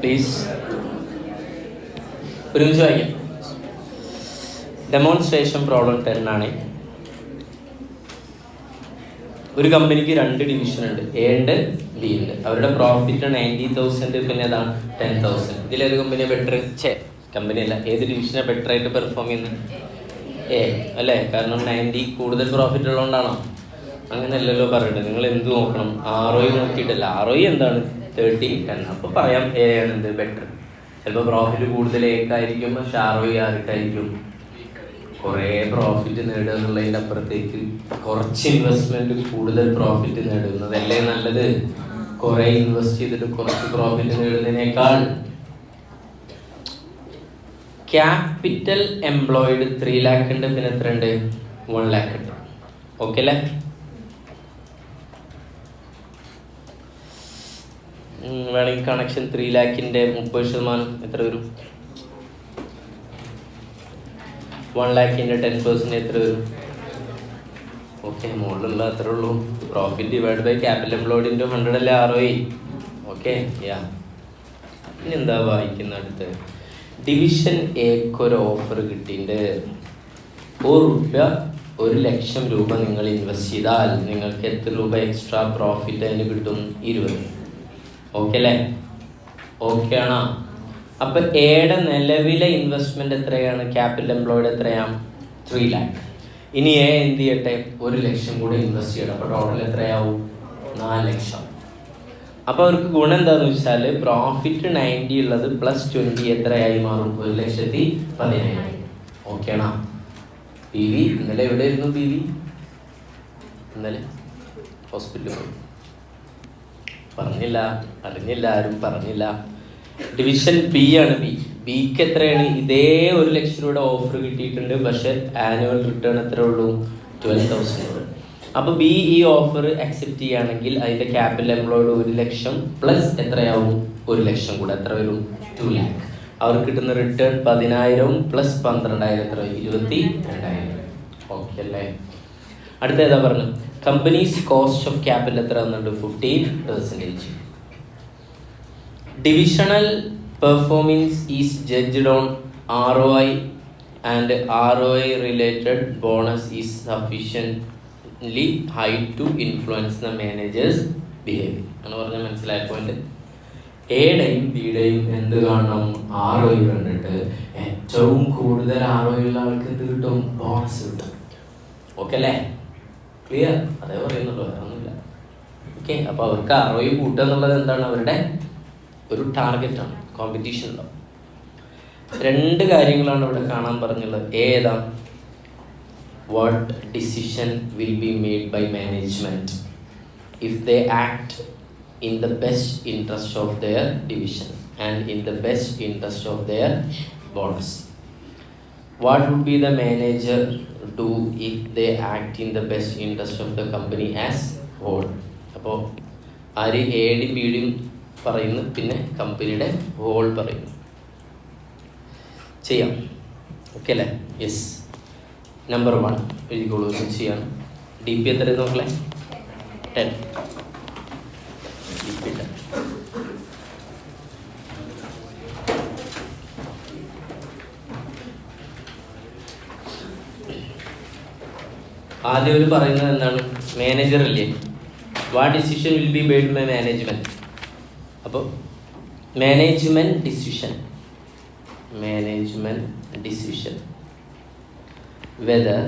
Please. ഒരുമിച്ച് വായിക്കാം. Demonstration problem 10 ആണ്. ഒരു കമ്പനിക്ക് 2 ഡിവിഷൻ ഉണ്ട്, എ ഉണ്ട് ബി ഉണ്ട്. അവരുടെ പ്രോഫിറ്റ് 90,000, പിന്നെ അതാണ് 10,000. ഇതിലേത് കമ്പനിയാണ് ബെറ്റർ? കമ്പനി അല്ല, ഏത് ഡിവിഷനാണ് ബെറ്റർ ആയിട്ട് പെർഫോം ചെയ്യുന്നത്? എ അല്ലേ? കാരണം 90 കൂടുതൽ പ്രോഫിറ്റ് ഉള്ളതുകൊണ്ടാണോ? അങ്ങനെയല്ലല്ലോ പറയുന്നത്. നിങ്ങൾ എന്ത് നോക്കണം? ROI നോക്കിയിട്ടല്ല. ROI എന്താണ്? 30-10. അപ്പോൾ പറയാം എ ആണ് എന്ത് ബെറ്റർ. ചിലപ്പോൾ പ്രോഫിറ്റ് കൂടുതൽ എക്കായിരിക്കും, പക്ഷെ ROI ആർക്കായിരിക്കും? കുറേ പ്രോഫിറ്റ് നേടുക എന്നുള്ളതിൻ്റെ അപ്പുറത്തേക്ക് കുറച്ച് ഇൻവെസ്റ്റ്മെൻറ്റ് കൂടുതൽ പ്രോഫിറ്റ് നേടുന്നതല്ലേ നല്ലത്? കുറേ ഇൻവെസ്റ്റ് ചെയ്തിട്ട് കുറച്ച് പ്രോഫിറ്റ് നേടുന്നതിനേക്കാൾ. ക്യാപിറ്റൽ എംപ്ലോയിഡ് 3 lakh ഉണ്ട്, പിന്നെ എത്ര ഉണ്ട്? 1 lakh ഉണ്ട്. ഓക്കെ അല്ലേ? വേണമെങ്കിൽ കണക്ഷൻ 3 lakhന്റെ 30% എത്ര വരും? 1 lakhന്റെ 10% എത്ര വരും? ഓക്കെ, മുകളിലുള്ള അത്രേ ഉള്ളൂ. പ്രോഫിറ്റ് ഡിവൈഡ് ബൈ ക്യാപിറ്റൽ എംപ്ലോയിഡിൻ്റെ 100 അല്ലേ ROI. ഓക്കെ, യാ. ഇനി എന്താ വായിക്കുന്ന അടുത്ത്? ഡിവിഷൻ എക്കൊരു ഓഫർ കിട്ടിയിട്ടുണ്ട്. ₹1,00,000 നിങ്ങൾ ഇൻവെസ്റ്റ് ചെയ്താൽ നിങ്ങൾക്ക് എത്ര രൂപ എക്സ്ട്രാ പ്രോഫിറ്റ് അതിന് കിട്ടും? 20. ഓക്കെ അല്ലേ? ഓക്കെ ആണോ? അപ്പം എയുടെ നിലവിലെ ഇൻവെസ്റ്റ്മെൻറ്റ് എത്രയാണ്? ക്യാപിറ്റൽ എംപ്ലോയിഡ് എത്രയാണ്? 3 lakh. ഇനി എ എന്ത് ചെയ്യട്ടെ? 1,00,000 കൂടെ ഇൻവെസ്റ്റ് ചെയ്യണം. അപ്പോൾ ടോട്ടൽ എത്രയാവും? 4 ലക്ഷം. അപ്പോൾ അവർക്ക് ഗുണം എന്താണെന്ന് വെച്ചാൽ പ്രോഫിറ്റ് 90 ഉള്ളത് +20 എത്രയായി മാറും? 1,10,000. ഓക്കെ ആണോ? PV ഇന്നലെ എവിടെയായിരുന്നു? PV ഇന്നലെ ഹോസ്പിറ്റലിൽ പോയി. പറഞ്ഞില്ല, ആരും പറഞ്ഞില്ല. ഡിവിഷൻ ബി ആണ്. ബിക്ക് എത്രയാണ്? ഇതേ 1,00,000 രൂപയുടെ ഓഫർ കിട്ടിയിട്ടുണ്ട്, പക്ഷെ ആനുവൽ റിട്ടേൺ എത്ര ഉള്ളൂ? 12,000. അപ്പോൾ ബി ഈ ഓഫർ അക്സെപ്റ്റ് ചെയ്യുകയാണെങ്കിൽ അതിൻ്റെ ക്യാപിറ്റൽ എംപ്ലോയിഡ് 1,00,000 പ്ലസ് എത്രയാവും? 1,00,000 കൂടെ എത്ര വരും? 2 lakh. അവർക്ക് കിട്ടുന്ന റിട്ടേൺ 10,000 പ്ലസ് 12,000 എത്ര? 22,000. ഓക്കെ അല്ലേ? അടുത്ത ഏതാ പറഞ്ഞു? കമ്പനീസ് കോസ്റ്റ് ഓഫ് ക്യാപിറ്റൽ എത്ര വന്നിട്ടുണ്ട്? 15%. Divisional performance is judged on ROI and ROI related bonus is sufficiently high to influence the managers behaviour എന്ന് പറഞ്ഞാൽ മനസ്സിലായ പോയിന്റ്. എയുടെയും ബിയുടെയും എന്ത് കാണണം? ROI കണ്ടിട്ട് ഏറ്റവും കൂടുതൽ ROI ഉള്ള ആൾക്ക് എന്ത് കിട്ടും? ബോണസ് കിട്ടും. ഓക്കെ അല്ലേ? ക്ലിയർ? അതേ പറയുന്നുള്ളൂ, വേറൊന്നുമില്ല. ഓക്കെ, അപ്പോൾ അവർക്ക് ROI കൂട്ടുക എന്നുള്ളത് എന്താണ്? അവരുടെ ഒരു ടാർഗറ്റാണ്. കോമ്പറ്റീഷൻ ഉണ്ടാവും. 2 കാര്യങ്ങളാണ് ഇവിടെ കാണാൻ പറഞ്ഞുള്ളത്. ഏതാ? What decision will be made by management if they act in the best interest of their division and in the best interest of their bonus. What would be the manager do if they act in the best interest of the company as whole? അപ്പോൾ ആര്? എയുടെയും ബിയുടെയും പറയുന്നു, പിന്നെ കമ്പനിയുടെ whole പറയുന്നു. ചെയ്യാം. Okay അല്ലേ? Yes. Number 1 എഴുതിക്കോളൂ. ചെയ്യാം. DP എത്ര നോക്കലേ? 10. ആദ്യം അവർ പറയുന്നത് എന്താണ്? മാനേജർ അല്ലേ? What decision will be made by management. അപ്പോൾ management decision whether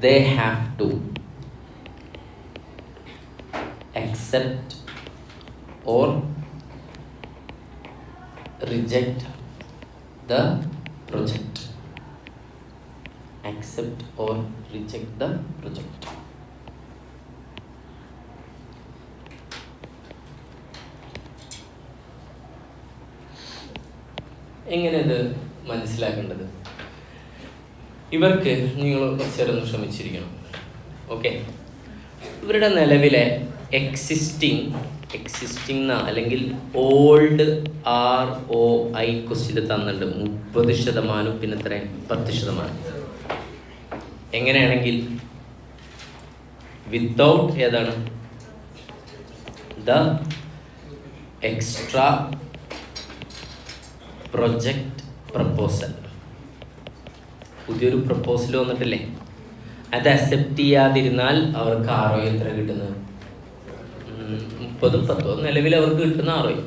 they have to accept or reject the project. Accept or reject the project. എങ്ങനെ ഇത് മനസ്സിലാക്കേണ്ടത്? ഇവർക്ക് നിങ്ങൾ കുറച്ചേരൊന്ന് ശ്രമിച്ചിരിക്കണം. ഓക്കെ, ഇവരുടെ നിലവിലെ എക്സിസ്റ്റിംഗ് അല്ലെങ്കിൽ ഓൾഡ് ROI ക്വസ്റ്റ്യൻ തന്നിട്ടുണ്ട് 30%, പിന്നെ എത്ര? 10%. എങ്ങനെയാണെങ്കിൽ വിത്തൗട്ട് ഏതാണ്? The extra project proposal. പുതിയൊരു പ്രപ്പോസൽ വന്നിട്ടില്ലേ, അത് അക്സെപ്റ്റ് ചെയ്യാതിരുന്നാൽ അവർക്ക് ROI എത്ര കിട്ടുന്നത്? 30 10 നിലവിൽ അവർക്ക് കിട്ടുന്ന ROI.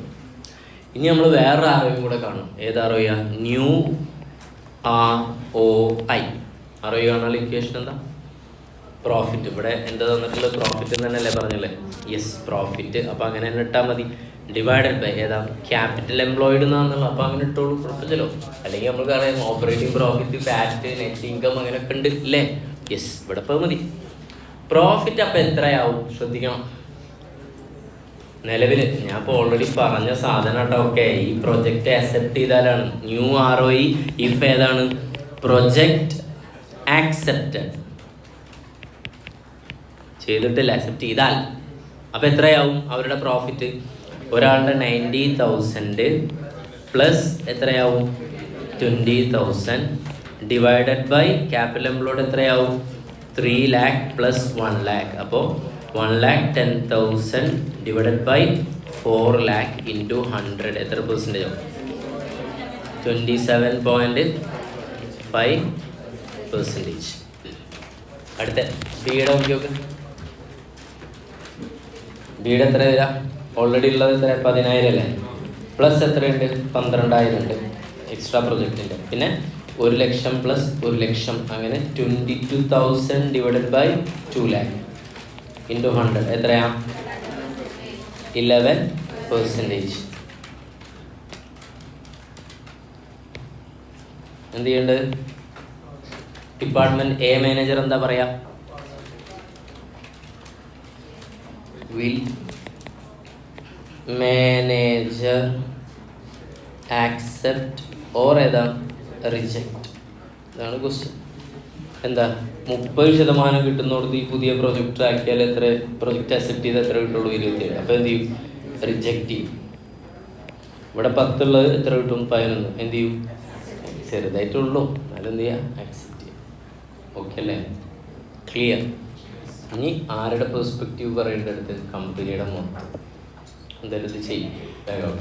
ഇനി നമ്മൾ വേറൊരു ROI കൂടെ കാണും. ഏത് ROI? New ROI. ROI കാണാനുള്ള ഇക്വേഷൻ എന്താ? പ്രോഫിറ്റ്. ഇവിടെ എന്താ തന്നിട്ടുള്ളത്? പ്രോഫിറ്റ് എന്ന് തന്നെയല്ലേ പറഞ്ഞല്ലേ? Yes, profit. അപ്പോൾ അങ്ങനെ തന്നെ ഇട്ടാൽ മതി. ഡിവൈഡഡ് ബൈ ഏതാ? ക്യാപിറ്റൽ എംപ്ലോയിഡ് എന്നാണെന്നുള്ള. അപ്പോൾ അങ്ങനെ ഇട്ടോളൂ, കുഴപ്പമില്ലല്ലോ. അല്ലെങ്കിൽ നമുക്ക് അറിയാം operating profit, PAT, net income അങ്ങനെയൊക്കെ ഉണ്ട് അല്ലേ? യെസ്, ഇവിടെ ഇപ്പോൾ മതി. പ്രോഫിറ്റ് അപ്പോൾ എത്രയാവും ശ്രദ്ധിക്കണം. നിലവിൽ ഞാൻ ഇപ്പോൾ ഓൾറെഡി പറഞ്ഞ സാധനം കേട്ടോ. ഓക്കെ, ഈ പ്രൊജക്റ്റ് അക്സെപ്റ്റ് ചെയ്താലാണ് ന്യൂ ROI ഇഫ് ഏതാണ്? Project accepted. ചെയ്തിട്ടില്ല, അക്സെപ്റ്റ് ചെയ്താൽ. അപ്പോൾ എത്രയാവും അവരുടെ പ്രോഫിറ്റ്? ഒരാളുടെ 90,000 പ്ലസ് എത്രയാവും? 20,000 ഡിവൈഡഡ് ബൈ ക്യാപിറ്റൽ എംപ്ലോയ്ഡ് എത്രയാവും? 3 lakh പ്ലസ് 1 lakh. അപ്പോൾ 1,10,000 ഡിവൈഡഡ് ബൈ 4 lakh ഇൻറ്റു 100 എത്ര പെർസെൻറ്റേജ് ആവും? 27.5%. അടുത്ത ബിയുടെ നോക്കിയൊക്കെ. ബിയുടെ എത്ര വരിക? ഓൾറെഡി ഉള്ളത് എത്ര? 10,000 അല്ലേ? പ്ലസ് എത്രയുണ്ട്? 12,000 ഉണ്ട് എക്സ്ട്രാ പ്രൊജക്റ്റിൻ്റെ. പിന്നെ 1 ലക്ഷം പ്ലസ് 1 ലക്ഷം, അങ്ങനെ 22,000 ഡിവൈഡഡ് ബൈ 2 lakh ഇൻറ്റു 100 എത്രയാ? 11%. എന്ത് ചെയ്യേണ്ടത്? ഡിപ്പാർട്ട്മെന്റ് A മാനേജർ എന്താ പറയാ? വിൽ മാനേജർ ആക്സെപ്റ്റ് ഓർ ഏതാ? റിജക്റ്റ്. ഇതാണ് ക്വസ്റ്റ്യൻ. എന്താ 30% കിട്ടുന്നോടത്ത് ഈ പുതിയ പ്രൊജക്റ്റ് ആക്കിയാൽ എത്ര? പ്രൊജക്റ്റ് അക്സെപ്റ്റ് ചെയ്ത് എത്ര കിട്ടുള്ളൂ? 27. അപ്പോൾ എന്ത് ചെയ്യും? റിജക്റ്റ് ചെയ്യും. ഇവിടെ 10 ഉള്ളത് എത്ര കിട്ടും? 11. എന്ത് ചെയ്യും? ചെറുതായിട്ടുള്ളൂ, എന്നാലും എന്ത് ചെയ്യുക? അക്സെപ്റ്റ് ചെയ്യും. ഓക്കെ അല്ലേ? ക്ലിയർ. ഇനി ആരുടെ പെർസ്പെക്റ്റീവ് പറയേണ്ടടുത്ത്? കമ്പനിയുടെ മൊത്തം. എന്തായാലും ഇത് ചെയ്യും വേഗം.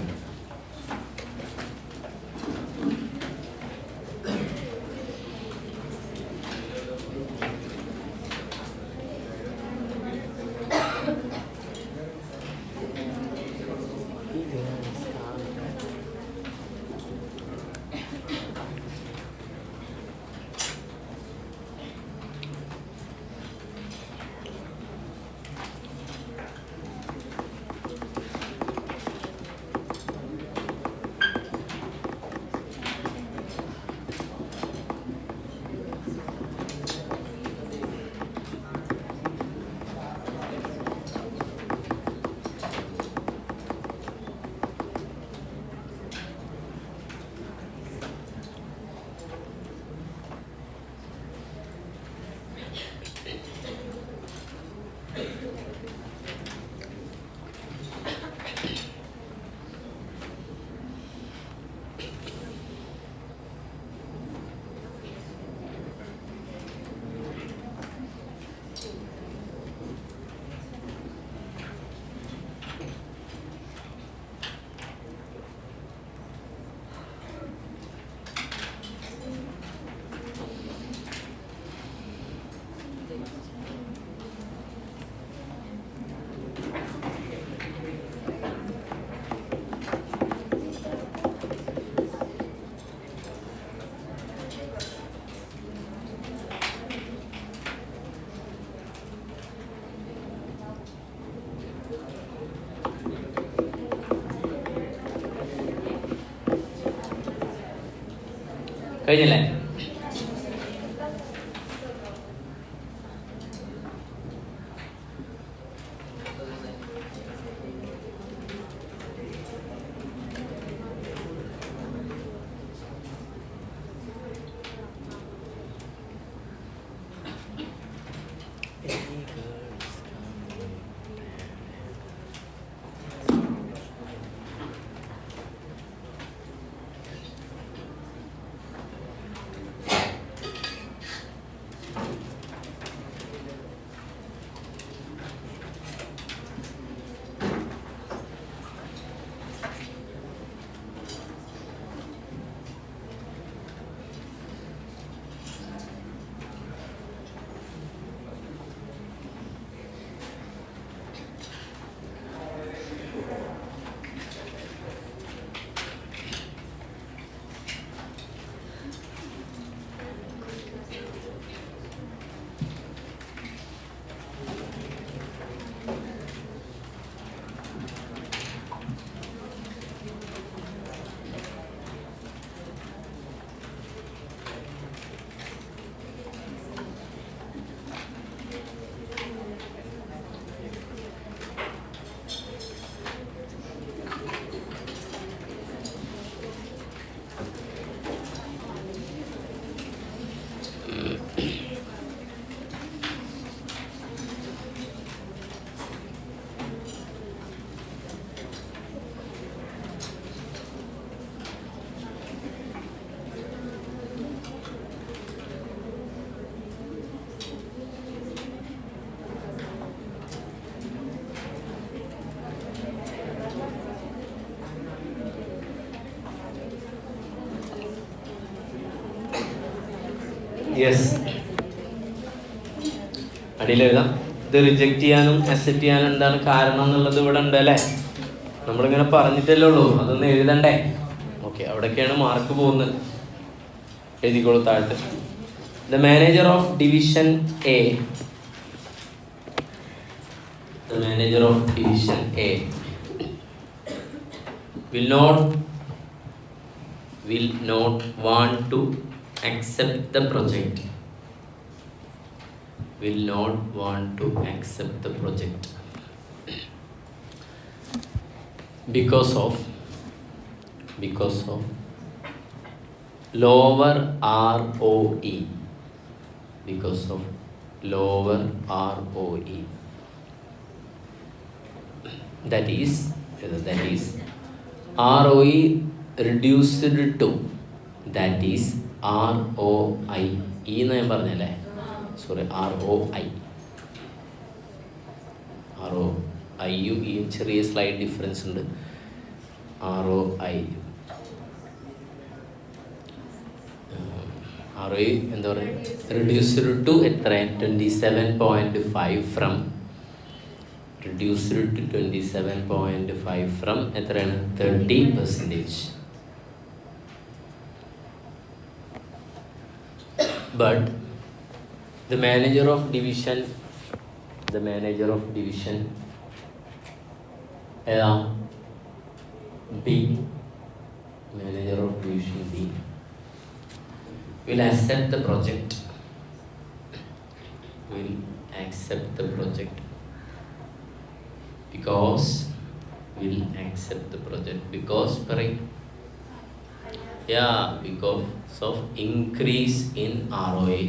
കഴിഞ്ഞല്ലേ? യെസ്, അടിയിലെഴുതാം. ഇത് റിജക്റ്റ് ചെയ്യാനും അക്സെപ്റ്റ് ചെയ്യാനും എന്താണ് കാരണം എന്നുള്ളത് ഇവിടെ ഉണ്ട് അല്ലേ? നമ്മളിങ്ങനെ പറഞ്ഞിട്ടല്ലേ ഉള്ളൂ, അതൊന്ന് എഴുതണ്ടേ? ഓക്കെ, അവിടേക്കാണ് മാർക്ക് പോകുന്നത്. എഴുതിക്കോളൂ താഴത്ത്. The manager of division A, the manager of division A will not want to accept the project, will not want to accept the project because of lower ROE, because of lower ROE. That is ROE reduced to, that is ROI, എന്ന് ഞാൻ പറഞ്ഞല്ലേ, sorry, ROIയും ഈ ചെറിയ slide difference ഉണ്ട്. ROI എന്താ പറയുക, reduced to എത്ര, 27.5 from, reduced to 27.5 from എത്രയാണ്, 30%. But the manager of division ഏതാ, B, manager of division B will accept the project, because of increase in ROI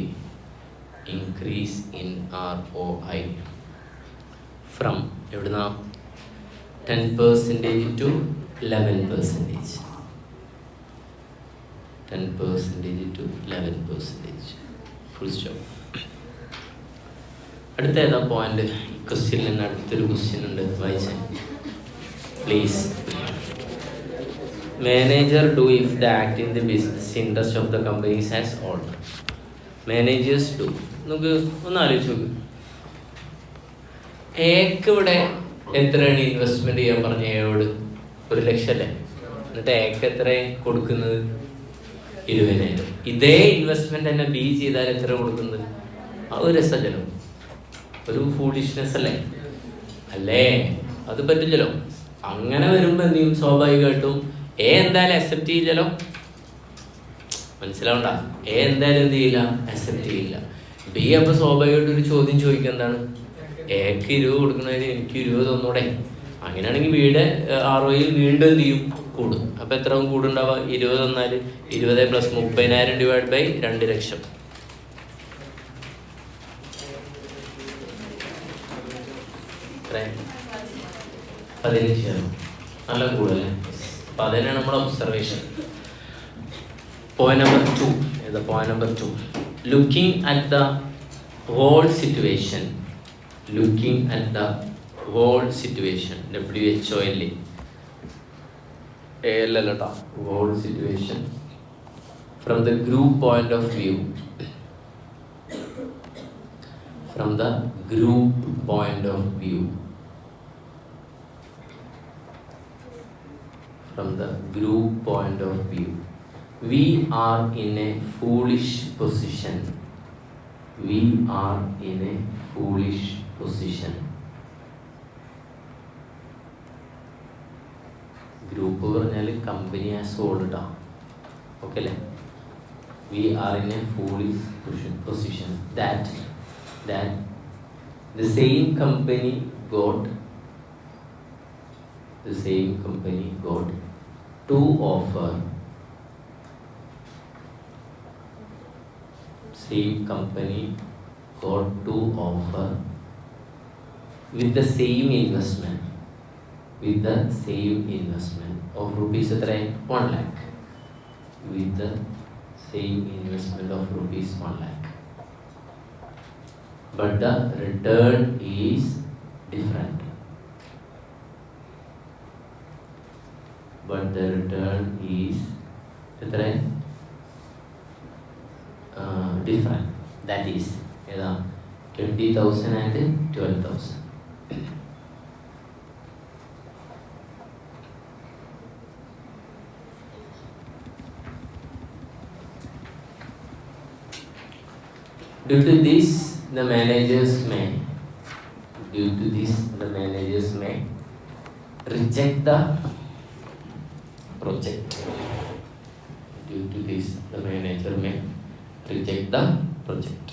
from എവിടുന്നാ 10% to 11%, 10% to 11%, full stop. അടുത്ത ഏതാ point? ക്വസ്റ്റ്യനിൽ നിന്ന് അടുത്തൊരു question ഉണ്ട്, വായിച്ചേ please. Manager do if the act in the business interest of the companies has order. Managers do, നമുക്ക് ഒന്ന് ആലോചിച്ച് നോക്ക്. എക്ക് ഇവിടെ എത്രയാണ് ഇൻവെസ്റ്റ്മെന്റ് ചെയ്യാൻ പറഞ്ഞ? എയോട് 1 ലക്ഷം അല്ലേ? എന്നിട്ട് എക്ക് എത്ര കൊടുക്കുന്നത്? 20,000. ഇതേ ഇൻവെസ്റ്റ്മെന്റ് തന്നെ ബി ചെയ്താൽ എത്ര കൊടുക്കുന്നത്? അത് രസജലം, ഒരു ഫൂളിഷ്നെസ് അല്ലേ? അത് പറ്റില്ലല്ലോ. അങ്ങനെ വരുമ്പോൾ എന്ത് ചെയ്യും? സ്വാഭാവികമായിട്ടും എന്തായാലും അക്സെപ്റ്റ് ചെയ്യില്ലല്ലോ. മനസ്സിലാവണ്ട? എന്തായാലും എന്ത് ചെയ്യില്ല? അക്സെപ്റ്റ് ചെയ്യില്ല. ബി അപ്പോൾ സ്വാഭാവികമായിട്ട് ഒരു ചോദ്യം ചോദിക്കുക, എന്താണ്, എക്ക് 20 കൊടുക്കുന്നതിന് എനിക്ക് 20 തന്നൂടെ? അങ്ങനെയാണെങ്കിൽ ബിയുടെ ROI വീണ്ടും എന്ത് ചെയ്യും? കൂടും. അപ്പോൾ എത്ര കൂടുണ്ടാവുക? 20 തന്നാൽ 20 + 30,000 ഡിവൈഡ് ബൈ 2 ലക്ഷം. നല്ല കൂടുതലേ? അപ്പം അതന്നെയാണ് നമ്മുടെ observation. Point number 2, looking at the whole situation, WHOL അല്ലല്ലോ, whole situation from the group point of view, we are in a foolish position. Group പറഞ്ഞാൽ കമ്പനി ആസ് ഹോൾ ഇട്ടാ, ഓക്കെ അല്ലേ? We are in a foolish position that the same company got to offer with the same investment of rupees 1 lakh, with the same investment of rupees 1 lakh, but the return is different. different. That is 20,000 and 12,000. Due to this, the managers may reject the project. Due to this, the manager may reject the project.